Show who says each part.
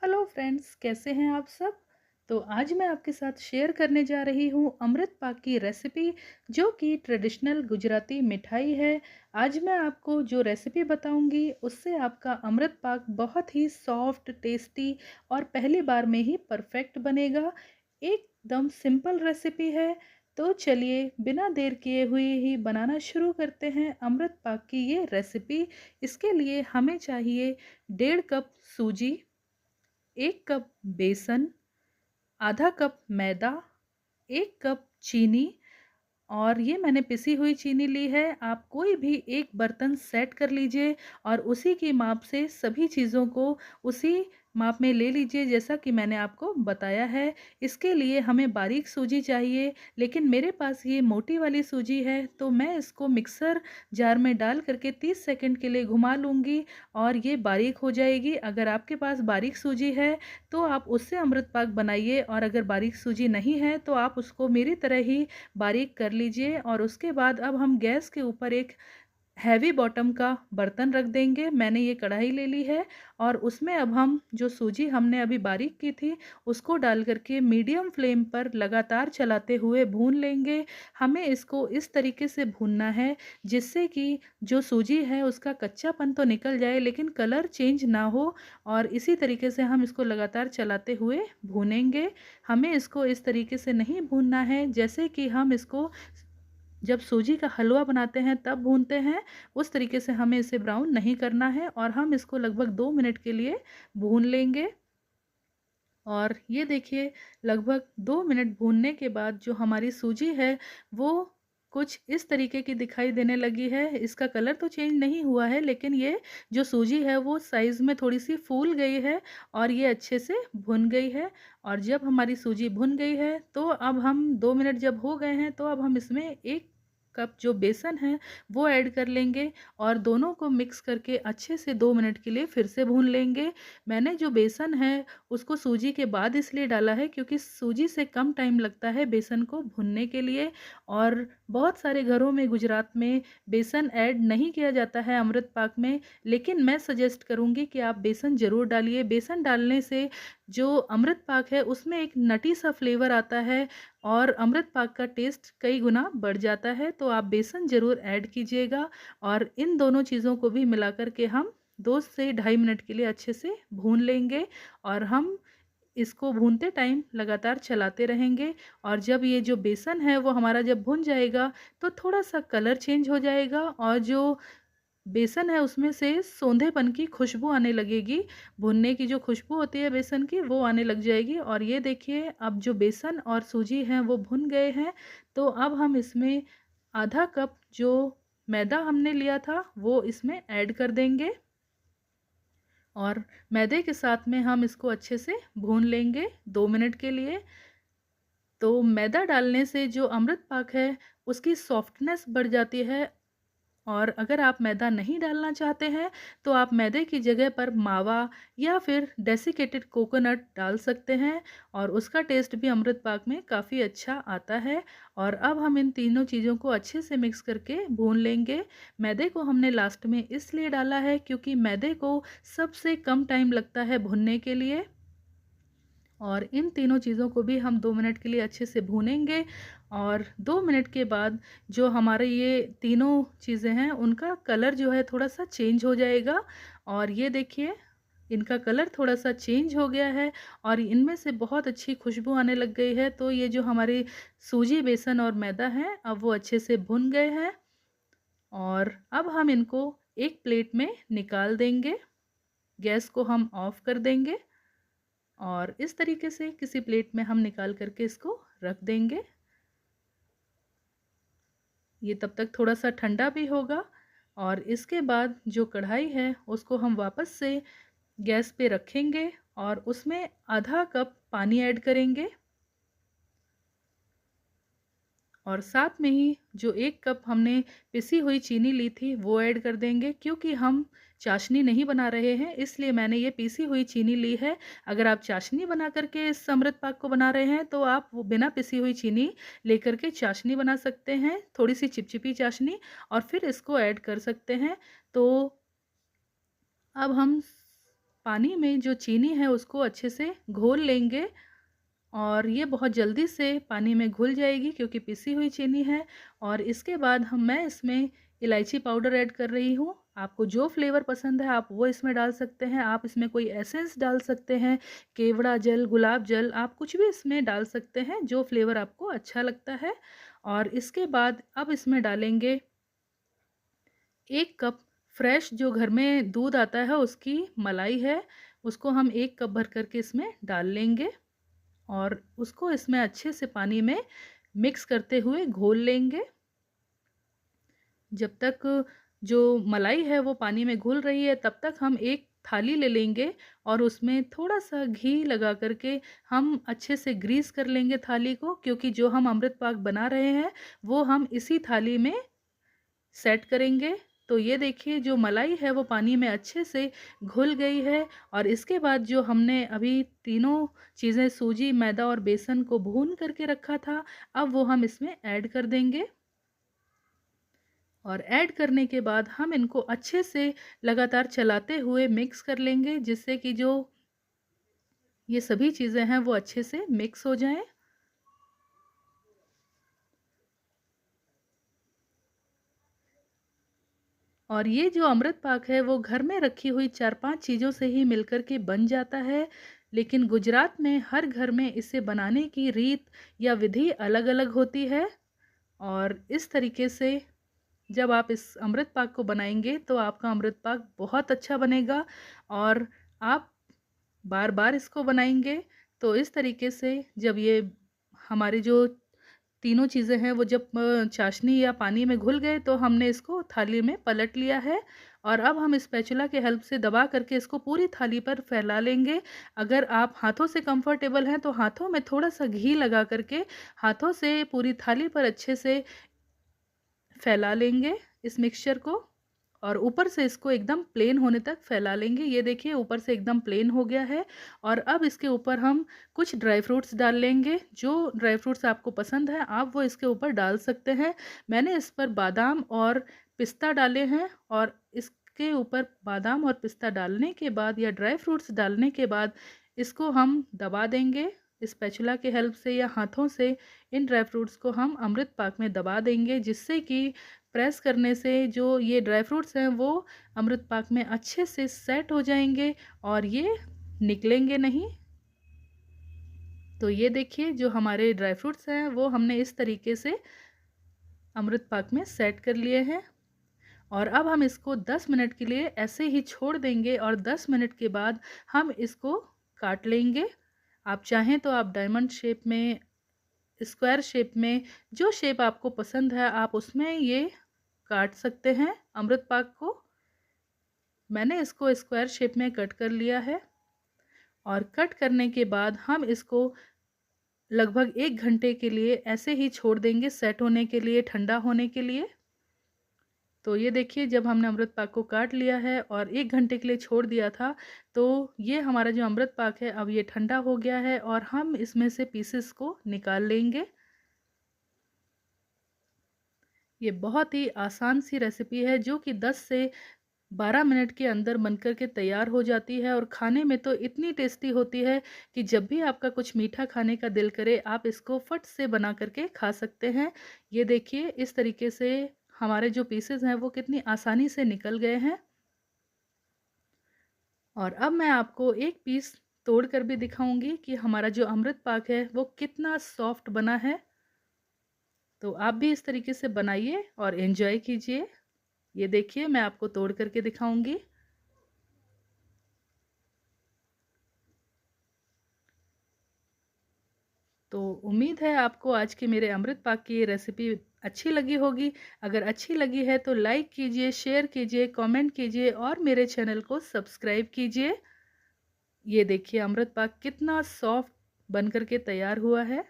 Speaker 1: Hello friends, कैसे हैं आप सब। तो आज मैं आपके साथ शेयर करने जा रही हूँ अमृत पाक की रेसिपी, जो कि ट्रेडिशनल गुजराती मिठाई है। आज मैं आपको जो रेसिपी बताऊंगी उससे आपका अमृत पाक बहुत ही सॉफ्ट, टेस्टी और पहली बार में ही परफेक्ट बनेगा। एकदम सिंपल रेसिपी है। तो चलिए बिना देर किए हुए ही बनाना शुरू करते हैं अमृत पाक की ये रेसिपी। इसके लिए हमें चाहिए 1.5 कप सूजी, 1 कप बेसन, आधा कप मैदा, 1 कप चीनी। और ये मैंने पिसी हुई चीनी ली है। आप कोई भी एक बर्तन सेट कर लीजिए और उसी की माप से सभी चीज़ों को उसी माप में ले लीजिए, जैसा कि मैंने आपको बताया है। इसके लिए हमें बारीक सूजी चाहिए, लेकिन मेरे पास ये मोटी वाली सूजी है, तो मैं इसको मिक्सर जार में डाल करके 30 सेकंड के लिए घुमा लूँगी और ये बारीक हो जाएगी। अगर आपके पास बारीक सूजी है तो आप उससे अमृत पाक बनाइए, और अगर बारीक सूजी नहीं है तो आप उसको मेरी तरह ही बारीक कर लीजिए। और उसके बाद अब हम गैस के ऊपर एक हैवी बॉटम का बर्तन रख देंगे। मैंने ये कढ़ाई ले ली है और उसमें अब हम जो सूजी हमने अभी बारीक की थी उसको डाल करके मीडियम फ्लेम पर लगातार चलाते हुए भून लेंगे। हमें इसको इस तरीके से भूनना है जिससे कि जो सूजी है उसका कच्चापन तो निकल जाए, लेकिन कलर चेंज ना हो। और इसी तरीके से हम इसको लगातार चलाते हुए भूनेंगे। हमें इसको इस तरीके से नहीं भूनना है जैसे कि हम इसको जब सूजी का हलवा बनाते हैं तब भूनते हैं। उस तरीके से हमें इसे ब्राउन नहीं करना है, और हम इसको लगभग 2 मिनट के लिए भून लेंगे। और ये देखिए, लगभग 2 मिनट भूनने के बाद जो हमारी सूजी है वो कुछ इस तरीके की दिखाई देने लगी है। इसका कलर तो चेंज नहीं हुआ है, लेकिन ये जो सूजी है वो साइज़ में थोड़ी सी फूल गई है और ये अच्छे से भुन गई है। और जब हमारी सूजी भुन गई है तो अब हम 2 मिनट जब हो गए हैं तो अब हम इसमें 1 कप जो बेसन है वो ऐड कर लेंगे और दोनों को मिक्स करके अच्छे से 2 मिनट के लिए फिर से भून लेंगे। मैंने जो बेसन है उसको सूजी के बाद इसलिए डाला है क्योंकि सूजी से कम टाइम लगता है बेसन को भुनने के लिए। और बहुत सारे घरों में गुजरात में बेसन ऐड नहीं किया जाता है अमृत पाक में, लेकिन मैं सजेस्ट करूंगी कि आप बेसन ज़रूर डालिए। बेसन डालने से जो अमृत पाक है उसमें एक नटी सा फ्लेवर आता है और अमृत पाक का टेस्ट कई गुना बढ़ जाता है। तो आप बेसन ज़रूर ऐड कीजिएगा और इन दोनों चीज़ों को भी मिलाकर के हम 2 से ढाई मिनट के लिए अच्छे से भून लेंगे। और हम इसको भूनते टाइम लगातार चलाते रहेंगे। और जब ये जो बेसन है वो हमारा जब भुन जाएगा तो थोड़ा सा कलर चेंज हो जाएगा और जो बेसन है उसमें से सोंधेपन की खुशबू आने लगेगी। भुनने की जो खुशबू होती है बेसन की वो आने लग जाएगी। और ये देखिए, अब जो बेसन और सूजी हैं वो भुन गए हैं। तो अब हम इसमें आधा कप जो मैदा हमने लिया था वो इसमें ऐड कर देंगे और मैदे के साथ में हम इसको अच्छे से भून लेंगे 2 मिनट के लिए। तो मैदा डालने से जो अमृत पाक है उसकी सॉफ्टनेस बढ़ जाती है। और अगर आप मैदा नहीं डालना चाहते हैं तो आप मैदे की जगह पर मावा या फिर डेसिकेटेड कोकोनट डाल सकते हैं और उसका टेस्ट भी अमृत पाक में काफ़ी अच्छा आता है। और अब हम इन तीनों चीज़ों को अच्छे से मिक्स करके भून लेंगे। मैदे को हमने लास्ट में इसलिए डाला है क्योंकि मैदे को सबसे कम टाइम लगता है भुनने के लिए। और इन तीनों चीज़ों को भी हम 2 मिनट के लिए अच्छे से भूनेंगे। और 2 मिनट के बाद जो हमारे ये तीनों चीज़ें हैं उनका कलर जो है थोड़ा सा चेंज हो जाएगा। और ये देखिए, इनका कलर थोड़ा सा चेंज हो गया है और इनमें से बहुत अच्छी खुशबू आने लग गई है। तो ये जो हमारी सूजी, बेसन और मैदा है अब वो अच्छे से भुन गए हैं। और अब हम इनको एक प्लेट में निकाल देंगे। गैस को हम ऑफ कर देंगे और इस तरीके से किसी प्लेट में हम निकाल करके इसको रख देंगे। ये तब तक थोड़ा सा ठंडा भी होगा। और इसके बाद जो कढ़ाई है उसको हम वापस से गैस पे रखेंगे और उसमें आधा कप पानी ऐड करेंगे और साथ में ही जो 1 कप हमने पिसी हुई चीनी ली थी वो ऐड कर देंगे। क्योंकि हम चाशनी नहीं बना रहे हैं इसलिए मैंने ये पिसी हुई चीनी ली है। अगर आप चाशनी बना करके इस अमृत पाक को बना रहे हैं तो आप वो बिना पिसी हुई चीनी लेकर के चाशनी बना सकते हैं, थोड़ी सी चिपचिपी चाशनी, और फिर इसको ऐड कर सकते हैं। तो अब हम पानी में जो चीनी है उसको अच्छे से घोल लेंगे और ये बहुत जल्दी से पानी में घुल जाएगी क्योंकि पिसी हुई चीनी है। और इसके बाद मैं इसमें इलायची पाउडर ऐड कर रही हूँ। आपको जो फ्लेवर पसंद है आप वो इसमें डाल सकते हैं। आप इसमें कोई एसेंस डाल सकते हैं, केवड़ा जल, गुलाब जल, आप कुछ भी इसमें डाल सकते हैं जो फ्लेवर आपको अच्छा लगता है। और इसके बाद अब इसमें डालेंगे 1 कप फ्रेश जो घर में दूध आता है उसकी मलाई है, उसको हम 1 कप भर करके इसमें डाल लेंगे और उसको इसमें अच्छे से पानी में मिक्स करते हुए घोल लेंगे। जब तक जो मलाई है वो पानी में घुल रही है तब तक हम एक थाली ले लेंगे और उसमें थोड़ा-सा घी लगा कर के हम अच्छे से ग्रीस कर लेंगे थाली को, क्योंकि जो हम अमृत पाक बना रहे हैं वो हम इसी थाली में सेट करेंगे। तो ये देखिए जो मलाई है वो पानी में अच्छे से घुल गई है और इसके बाद जो हमने अभी तीनों चीज़ें सूजी, मैदा और बेसन को भून करके रखा था, अब वो हम इसमें ऐड कर देंगे। और ऐड करने के बाद हम इनको अच्छे से लगातार चलाते हुए मिक्स कर लेंगे, जिससे कि जो ये सभी चीज़ें हैं वो अच्छे से मिक्स हो जाएं। और ये जो अमृत पाक है वो घर में रखी हुई 4-5 चीज़ों से ही मिलकर के बन जाता है। लेकिन गुजरात में हर घर में इसे बनाने की रीत या विधि अलग-अलग होती है। और इस तरीके से जब आप इस अमृत पाक को बनाएंगे तो आपका अमृत पाक बहुत अच्छा बनेगा और आप बार-बार इसको बनाएंगे। तो इस तरीके से जब ये हमारे जो तीनों चीज़ें हैं वो जब चाशनी या पानी में घुल गए तो हमने इसको थाली में पलट लिया है और अब हम स्पैचुला के हेल्प से दबा करके इसको पूरी थाली पर फैला लेंगे। अगर आप हाथों से कंफर्टेबल हैं तो हाथों में थोड़ा-सा घी लगा करके हाथों से पूरी थाली पर अच्छे से फैला लेंगे इस मिक्सचर को और ऊपर से इसको एकदम प्लेन होने तक फैला लेंगे। ये देखिए ऊपर से एकदम प्लेन हो गया है और अब इसके ऊपर हम कुछ ड्राई फ्रूट्स डाल लेंगे। जो ड्राई फ्रूट्स आपको पसंद है आप वो इसके ऊपर डाल सकते हैं। मैंने इस पर बादाम और पिस्ता डाले हैं और इसके ऊपर बादाम और पिस्ता डालने के बाद या ड्राई फ्रूट्स डालने के बाद इसको हम दबा देंगे स्पैचुला के हेल्प से या हाथों से। इन ड्राई फ्रूट्स को हम अमृत पाक में दबा देंगे, जिससे कि प्रेस करने से जो ये ड्राई फ्रूट्स हैं वो अमृत पाक में अच्छे से सेट हो जाएंगे और ये निकलेंगे नहीं। तो ये देखिए जो हमारे ड्राई फ्रूट्स हैं वो हमने इस तरीके से अमृत पाक में सेट कर लिए हैं और अब हम इसको 10 मिनट के लिए ऐसे ही छोड़ देंगे और 10 मिनट के बाद हम इसको काट लेंगे। आप चाहें तो आप डायमंड शेप में, स्क्वायर शेप में, जो शेप आपको पसंद है आप उसमें ये काट सकते हैं अमृत पाक को। मैंने इसको स्क्वायर शेप में कट कर लिया है और कट करने के बाद हम इसको लगभग 1 घंटे के लिए ऐसे ही छोड़ देंगे सेट होने के लिए, ठंडा होने के लिए। तो ये देखिए जब हमने अमृत पाक को काट लिया है और 1 घंटे के लिए छोड़ दिया था तो ये हमारा जो अमृत पाक है अब ये ठंडा हो गया है और हम इसमें से पीसेस को निकाल लेंगे। ये बहुत ही आसान सी रेसिपी है जो कि 10 से 12 मिनट के अंदर बनकर के तैयार हो जाती है और खाने में तो इतनी टेस्टी होती है कि जब भी आपका कुछ मीठा खाने का दिल करे आप इसको फट से बना करके खा सकते हैं। ये देखिए इस तरीके से हमारे जो पीसेस हैं वो कितनी आसानी से निकल गए हैं। और अब मैं आपको एक पीस तोड़ कर भी दिखाऊंगी कि हमारा जो अमृत पाक है वो कितना सॉफ्ट बना है। तो आप भी इस तरीके से बनाइए और एंजॉय कीजिए। ये देखिए मैं आपको तोड़ करके दिखाऊंगी। तो उम्मीद है आपको आज के मेरे अमृत पाक की ये रेसिपी अच्छी लगी होगी। अगर अच्छी लगी है तो लाइक कीजिए, शेयर कीजिए, कमेंट कीजिए और मेरे चैनल को सब्सक्राइब कीजिए। ये देखिए अमृत पाक कितना सॉफ्ट बनकर के तैयार हुआ है।